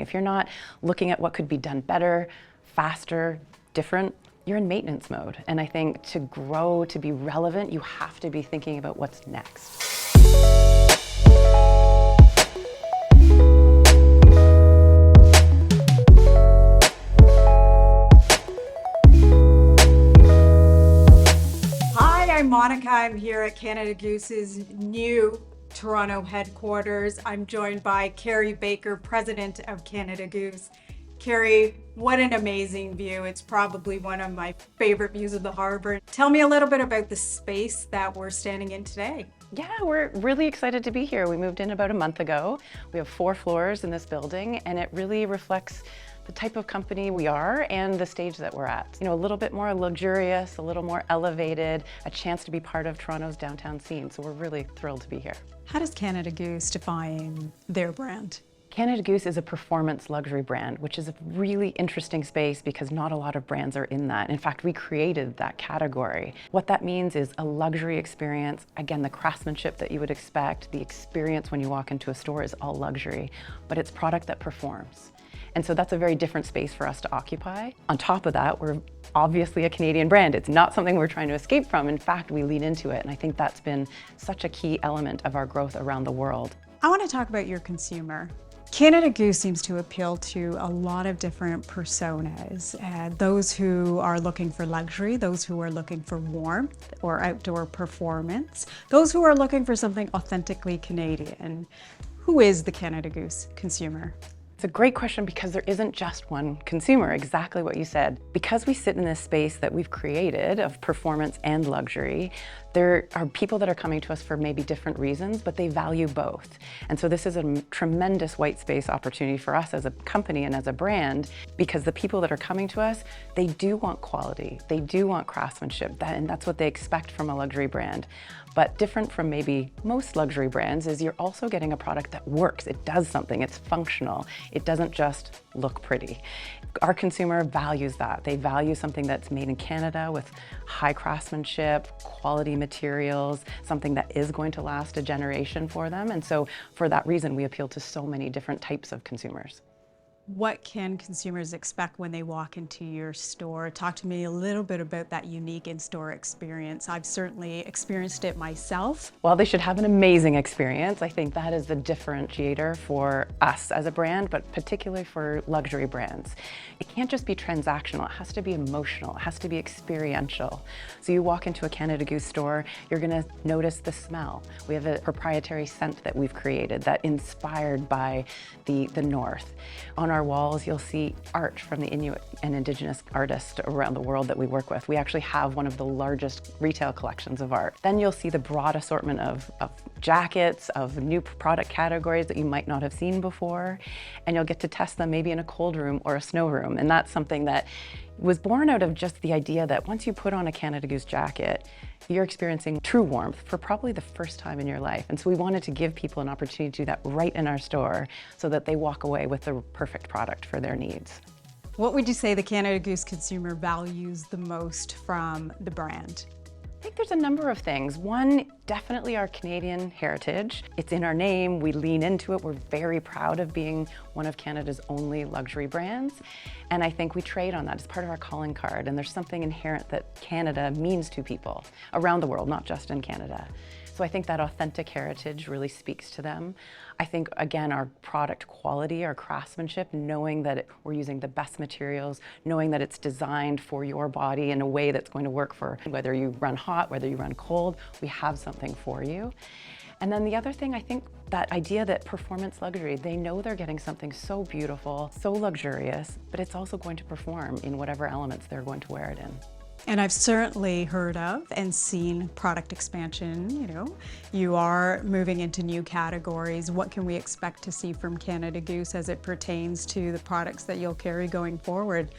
If you're not looking at what could be done better, faster, different, you're in maintenance mode. And I think to grow, to be relevant, you have to be thinking about what's next. Hi, I'm Monica. I'm here at Canada Goose's new Toronto headquarters. I'm joined by Carrie Baker, president of Canada Goose. Carrie, what an amazing view. It's probably one of my favorite views of the harbor. Tell me a little bit about the space that we're standing in today. Yeah, we're really excited to be here. We moved in about a month ago. We have 4 floors in this building, and it really reflects the type of company we are and the stage that we're at. You know, a little bit more luxurious, a little more elevated, a chance to be part of Toronto's downtown scene. So we're really thrilled to be here. How does Canada Goose define their brand? Canada Goose is a performance luxury brand, which is a really interesting space because not a lot of brands are in that. In fact, we created that category. What that means is a luxury experience. Again, the craftsmanship that you would expect, the experience when you walk into a store is all luxury, but it's product that performs. And so that's a very different space for us to occupy. On top of that, we're obviously a Canadian brand. It's not something we're trying to escape from. In fact, we lean into it. And I think that's been such a key element of our growth around the world. I want to talk about your consumer. Canada Goose seems to appeal to a lot of different personas. Those who are looking for luxury, those who are looking for warmth or outdoor performance, those who are looking for something authentically Canadian. Who is the Canada Goose consumer? It's a great question because there isn't just one consumer, exactly what you said. Because we sit in this space that we've created of performance and luxury, there are people that are coming to us for maybe different reasons, but they value both. And so this is a tremendous white space opportunity for us as a company and as a brand, because the people that are coming to us, they do want quality, they do want craftsmanship, and that's what they expect from a luxury brand. But different from maybe most luxury brands is you're also getting a product that works. It does something, it's functional. It doesn't just look pretty. Our consumer values that. They value something that's made in Canada with high craftsmanship, quality materials, something that is going to last a generation for them. And so for that reason, we appeal to so many different types of consumers. What can consumers expect when they walk into your store? Talk to me a little bit about that unique in-store experience. I've certainly experienced it myself. Well, they should have an amazing experience. I think that is the differentiator for us as a brand, but particularly for luxury brands. It can't just be transactional, it has to be emotional, it has to be experiential. So you walk into a Canada Goose store, you're gonna notice the smell. We have a proprietary scent that we've created that inspired by the North. On our walls, you'll see art from the Inuit and Indigenous artists around the world that we work with. We actually have one of the largest retail collections of art. Then you'll see the broad assortment of jackets, of new product categories that you might not have seen before, and you'll get to test them maybe in a cold room or a snow room. And that's something that was born out of just the idea that once you put on a Canada Goose jacket, you're experiencing true warmth for probably the first time in your life. And so we wanted to give people an opportunity to do that right in our store so that they walk away with the perfect product for their needs. What would you say the Canada Goose consumer values the most from the brand? I think there's a number of things. One, definitely our Canadian heritage. It's in our name, we lean into it. We're very proud of being one of Canada's only luxury brands. And I think we trade on that as part of our calling card. And there's something inherent that Canada means to people around the world, not just in Canada. So I think that authentic heritage really speaks to them. I think, again, our product quality, our craftsmanship, knowing that we're using the best materials, knowing that it's designed for your body in a way that's going to work for whether you run hot, whether you run cold, we have something for you. And then the other thing, I think that idea that performance luxury, they know they're getting something so beautiful, so luxurious, but it's also going to perform in whatever elements they're going to wear it in. And I've certainly heard of and seen product expansion. You are moving into new categories. What can we expect to see from Canada Goose as it pertains to the products that you'll carry going forward?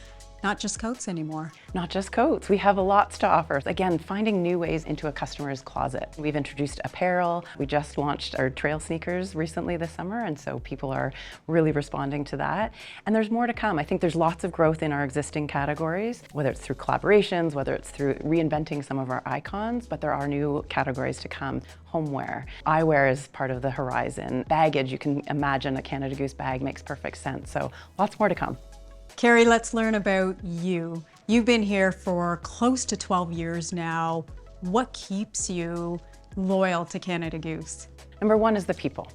Not just coats anymore. Not just coats, we have lots to offer. Again, finding new ways into a customer's closet. We've introduced apparel. We just launched our trail sneakers recently this summer, and so people are really responding to that. And there's more to come. I think there's lots of growth in our existing categories, whether it's through collaborations, whether it's through reinventing some of our icons, but there are new categories to come. Homeware, eyewear is part of the horizon. Baggage, you can imagine a Canada Goose bag makes perfect sense. So lots more to come. Carrie, let's learn about you. You've been here for close to 12 years now. What keeps you loyal to Canada Goose? Number one is the people.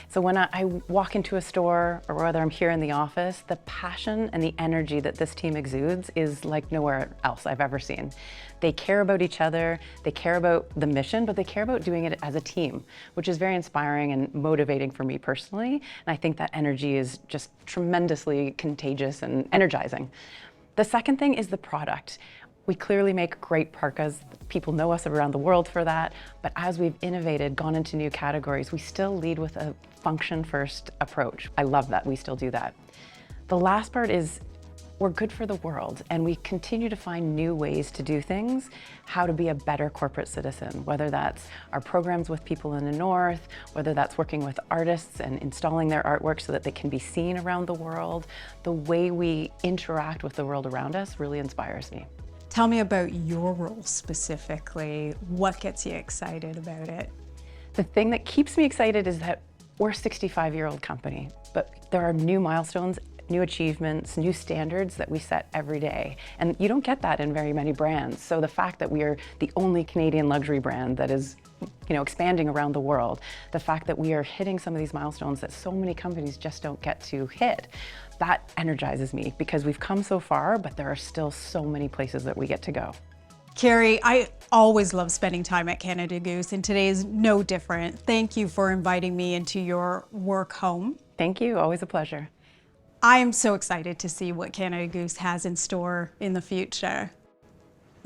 So when I walk into a store or whether I'm here in the office, the passion and the energy that this team exudes is like nowhere else I've ever seen. They care about each other, they care about the mission, but they care about doing it as a team, which is very inspiring and motivating for me personally. And I think that energy is just tremendously contagious and energizing. The second thing is the product. We clearly make great parkas. People know us around the world for that. But as we've innovated, gone into new categories, we still lead with a function-first approach. I love that we still do that. The last part is we're good for the world, and we continue to find new ways to do things, how to be a better corporate citizen, whether that's our programs with people in the North, whether that's working with artists and installing their artwork so that they can be seen around the world. The way we interact with the world around us really inspires me. Tell me about your role specifically. What gets you excited about it? The thing that keeps me excited is that we're a 65-year-old company, but there are new milestones, new achievements, new standards that we set every day. And you don't get that in very many brands. So the fact that we are the only Canadian luxury brand that is expanding around the world, the fact that we are hitting some of these milestones that so many companies just don't get to hit, that energizes me because we've come so far, but there are still so many places that we get to go. Carrie, I always love spending time at Canada Goose, and today is no different. Thank you for inviting me into your work home. Thank you, always a pleasure. I am so excited to see what Canada Goose has in store in the future.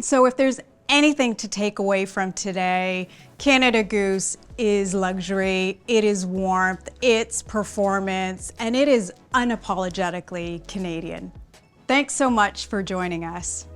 So if there's anything to take away from today, Canada Goose is luxury, it is warmth, it's performance, and it is unapologetically Canadian. Thanks so much for joining us.